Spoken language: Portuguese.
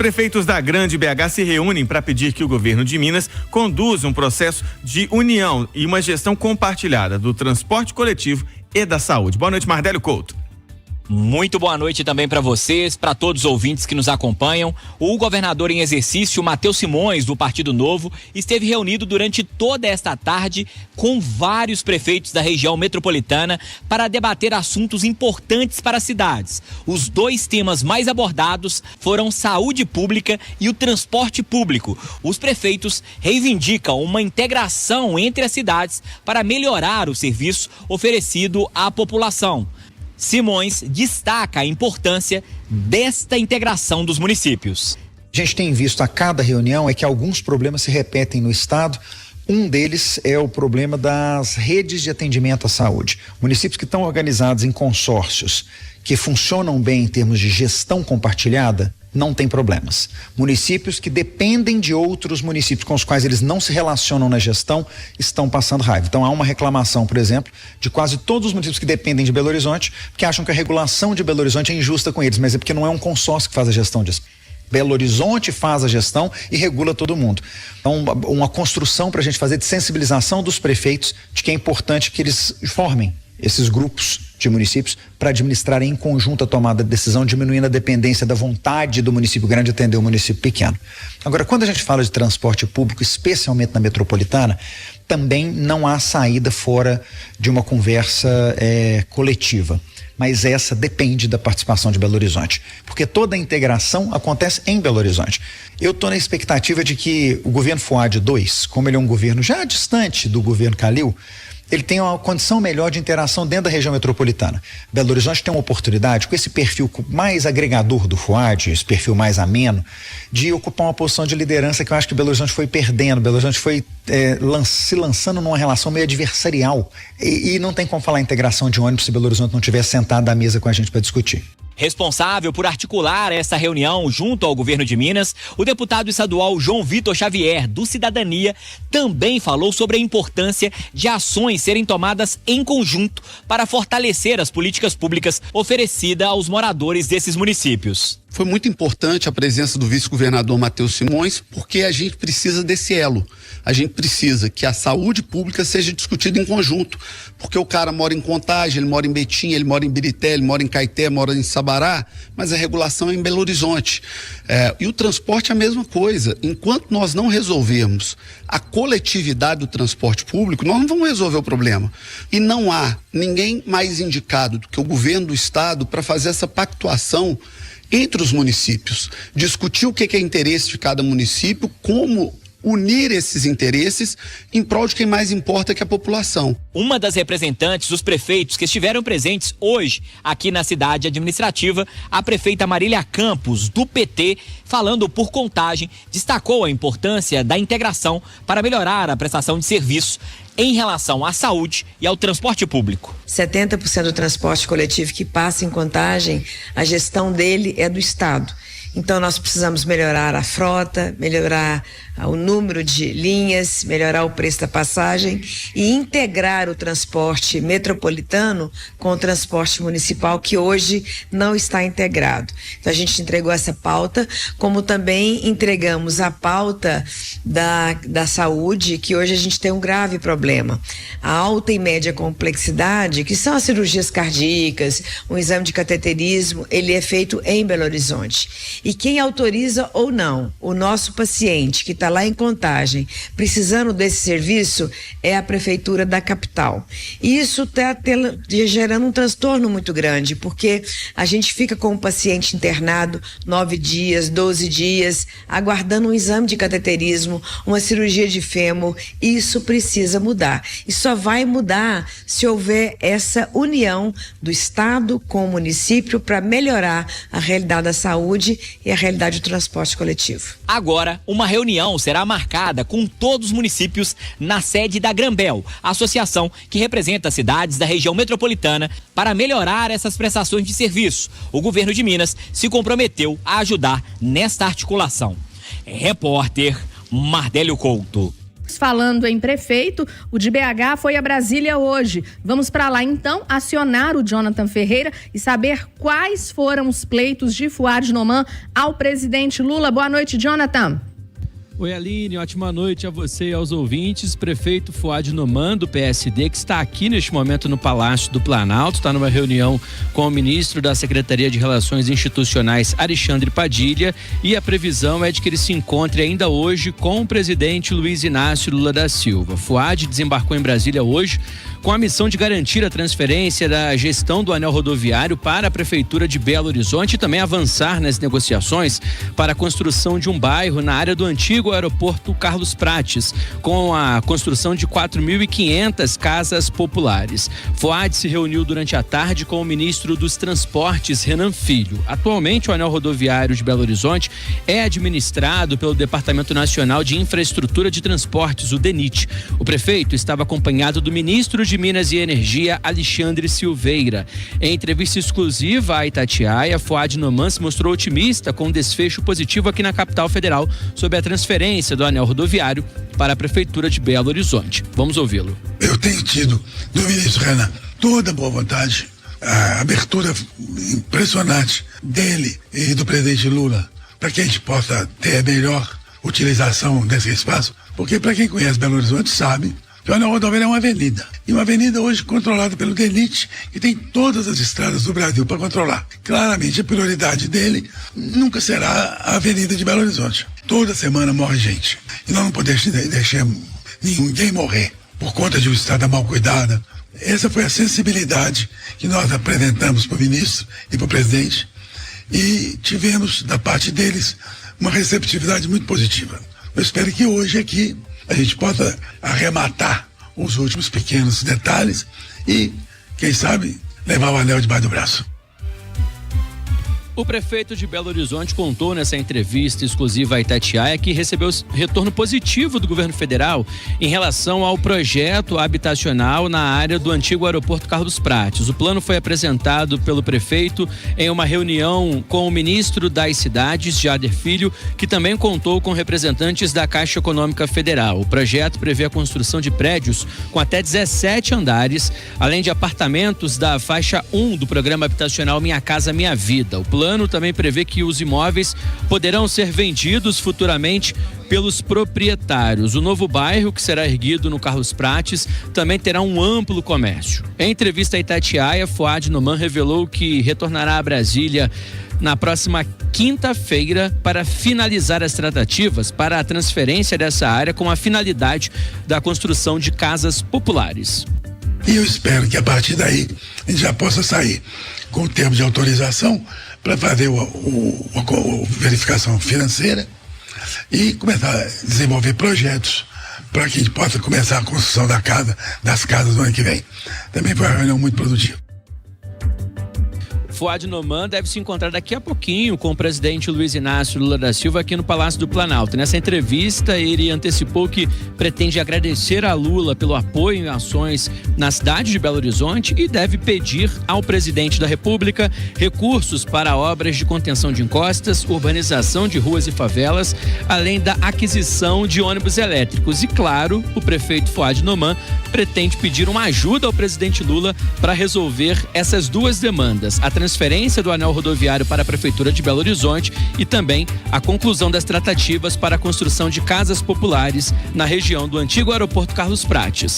Prefeitos da Grande BH se reúnem para pedir que o governo de Minas conduza um processo de união e uma gestão compartilhada do transporte coletivo e da saúde. Boa noite, Mardélio Couto. Muito boa noite também para vocês, para todos os ouvintes que nos acompanham. O governador em exercício, Matheus Simões, do Partido Novo, esteve reunido durante toda esta tarde com vários prefeitos da região metropolitana para debater assuntos importantes para as cidades. Os dois temas mais abordados foram saúde pública e o transporte público. Os prefeitos reivindicam uma integração entre as cidades para melhorar o serviço oferecido à população. Simões destaca a importância desta integração dos municípios. A gente tem visto a cada reunião que alguns problemas se repetem no estado. Um deles é o problema das redes de atendimento à saúde. Municípios que estão organizados em consórcios, que funcionam bem em termos de gestão compartilhada, não tem problemas. Municípios que dependem de outros municípios com os quais eles não se relacionam na gestão estão passando raiva. Então há uma reclamação, por exemplo, de quase todos os municípios que dependem de Belo Horizonte, que acham que a regulação de Belo Horizonte é injusta com eles, mas é porque não é um consórcio que faz a gestão disso. Belo Horizonte faz a gestão e regula todo mundo. Então, uma construção para a gente fazer de sensibilização dos prefeitos de que é importante que eles formem esses grupos de municípios para administrarem em conjunto a tomada de decisão, diminuindo a dependência da vontade do município grande de atender o município pequeno. Agora, quando a gente fala de transporte público, especialmente na metropolitana, também não há saída fora de uma conversa coletiva. Mas essa depende da participação de Belo Horizonte, porque toda a integração acontece em Belo Horizonte. Eu estou na expectativa de que o governo Fuad II, como ele é um governo já distante do governo Calil, ele tem uma condição melhor de interação dentro da região metropolitana. Belo Horizonte tem uma oportunidade, com esse perfil mais agregador do Fuad, esse perfil mais ameno, de ocupar uma posição de liderança que eu acho que Belo Horizonte foi perdendo. Belo Horizonte foi se lançando numa relação meio adversarial. E não tem como falar em integração de ônibus se Belo Horizonte não estiver sentado à mesa com a gente para discutir. Responsável por articular essa reunião junto ao governo de Minas, o deputado estadual João Vitor Xavier, do Cidadania, também falou sobre a importância de ações serem tomadas em conjunto para fortalecer as políticas públicas oferecidas aos moradores desses municípios. Foi muito importante a presença do vice-governador Matheus Simões, porque a gente precisa desse elo. A gente precisa que a saúde pública seja discutida em conjunto, porque o cara mora em Contagem, ele mora em Betim, ele mora em Birité, ele mora em Caeté, mora em Sabará, mas a regulação é em Belo Horizonte. E o transporte é a mesma coisa. Enquanto nós não resolvermos a coletividade do transporte público, nós não vamos resolver o problema. E não há ninguém mais indicado do que o governo do estado para fazer essa pactuação entre os municípios, discutir o que é interesse de cada município, como unir esses interesses em prol de quem mais importa, que é a população. Uma das representantes dos prefeitos que estiveram presentes hoje aqui na cidade administrativa, a prefeita Marília Campos, do PT, falando por Contagem, destacou a importância da integração para melhorar a prestação de serviços em relação à saúde e ao transporte público. 70% do transporte coletivo que passa em Contagem, a gestão dele é do estado. Então nós precisamos melhorar a frota, melhorar o número de linhas, melhorar o preço da passagem e integrar o transporte metropolitano com o transporte municipal, que hoje não está integrado. Então a gente entregou essa pauta, como também entregamos a pauta da saúde, que hoje a gente tem um grave problema. A alta e média complexidade, que são as cirurgias cardíacas, um exame de cateterismo, ele é feito em Belo Horizonte. E quem autoriza ou não o nosso paciente que está lá em Contagem, precisando desse serviço, é a prefeitura da capital. E isso está gerando um transtorno muito grande, porque a gente fica com o paciente internado 9 dias, 12 dias, aguardando um exame de cateterismo, uma cirurgia de fêmur. Isso precisa mudar. E só vai mudar se houver essa união do estado com o município para melhorar a realidade da saúde e a realidade do transporte coletivo. Agora, uma reunião será marcada com todos os municípios na sede da Grambel, a associação que representa as cidades da região metropolitana, para melhorar essas prestações de serviço. O governo de Minas se comprometeu a ajudar nesta articulação. Repórter Mardélio Couto. Falando em prefeito, o de BH foi a Brasília hoje. Vamos para lá então acionar o Jonathan Ferreira e saber quais foram os pleitos de Fouad Noman ao presidente Lula. Boa noite, Jonathan. Oi, Aline, ótima noite a você e aos ouvintes. Prefeito Fouad Noman, do PSD, que está aqui neste momento no Palácio do Planalto, está numa reunião com o ministro da Secretaria de Relações Institucionais, Alexandre Padilha, e a previsão é de que ele se encontre ainda hoje com o presidente Luiz Inácio Lula da Silva. Fouad desembarcou em Brasília hoje com a missão de garantir a transferência da gestão do anel rodoviário para a Prefeitura de Belo Horizonte e também avançar nas negociações para a construção de um bairro na área do antigo aeroporto Carlos Prates, com a construção de 4.500 casas populares. Fouad se reuniu durante a tarde com o ministro dos Transportes, Renan Filho. Atualmente, o anel rodoviário de Belo Horizonte é administrado pelo Departamento Nacional de Infraestrutura de Transportes, o DENIT. O prefeito estava acompanhado do ministro de Minas e Energia, Alexandre Silveira. Em entrevista exclusiva à Itatiaia, Fouad Noman se mostrou otimista com um desfecho positivo aqui na capital federal sobre a transferência do anel rodoviário para a Prefeitura de Belo Horizonte. Vamos ouvi-lo. Eu tenho tido do ministro Renan toda a boa vontade, a abertura impressionante dele e do presidente Lula para que a gente possa ter a melhor utilização desse espaço, porque para quem conhece Belo Horizonte sabe que o anel rodoviário é uma avenida. E uma avenida hoje controlada pelo DENIT, que tem todas as estradas do Brasil para controlar. Claramente a prioridade dele nunca será a avenida de Belo Horizonte. Toda semana morre gente. E nós não podemos deixar ninguém morrer por conta de uma estrada mal cuidada. Essa foi a sensibilidade que nós apresentamos para o ministro e para o presidente. E tivemos, da parte deles, uma receptividade muito positiva. Eu espero que hoje aqui a gente possa arrematar os últimos pequenos detalhes e, quem sabe, levar o anel debaixo do braço. O prefeito de Belo Horizonte contou nessa entrevista exclusiva à Itatiaia que recebeu retorno positivo do governo federal em relação ao projeto habitacional na área do antigo aeroporto Carlos Prates. O plano foi apresentado pelo prefeito em uma reunião com o ministro das Cidades, Jader Filho, que também contou com representantes da Caixa Econômica Federal. O projeto prevê a construção de prédios com até 17 andares, além de apartamentos da faixa 1 do programa habitacional Minha Casa Minha Vida. O plano também prevê que os imóveis poderão ser vendidos futuramente pelos proprietários. O novo bairro, que será erguido no Carlos Prates, também terá um amplo comércio. Em entrevista à Itatiaia, Fouad Noman revelou que retornará a Brasília na próxima quinta-feira para finalizar as tratativas para a transferência dessa área com a finalidade da construção de casas populares. E eu espero que a partir daí a gente já possa sair com o termo de autorização para fazer a verificação financeira e começar a desenvolver projetos para que a gente possa começar a construção das casas no ano que vem. Também foi uma reunião muito produtiva. Fouad Noman deve se encontrar daqui a pouquinho com o presidente Luiz Inácio Lula da Silva aqui no Palácio do Planalto. Nessa entrevista, ele antecipou que pretende agradecer a Lula pelo apoio em ações na cidade de Belo Horizonte e deve pedir ao presidente da República recursos para obras de contenção de encostas, urbanização de ruas e favelas, além da aquisição de ônibus elétricos. E, claro, o prefeito Fouad Noman pretende pedir uma ajuda ao presidente Lula para resolver essas duas demandas: a transferência do anel rodoviário para a Prefeitura de Belo Horizonte e também a conclusão das tratativas para a construção de casas populares na região do antigo aeroporto Carlos Prates.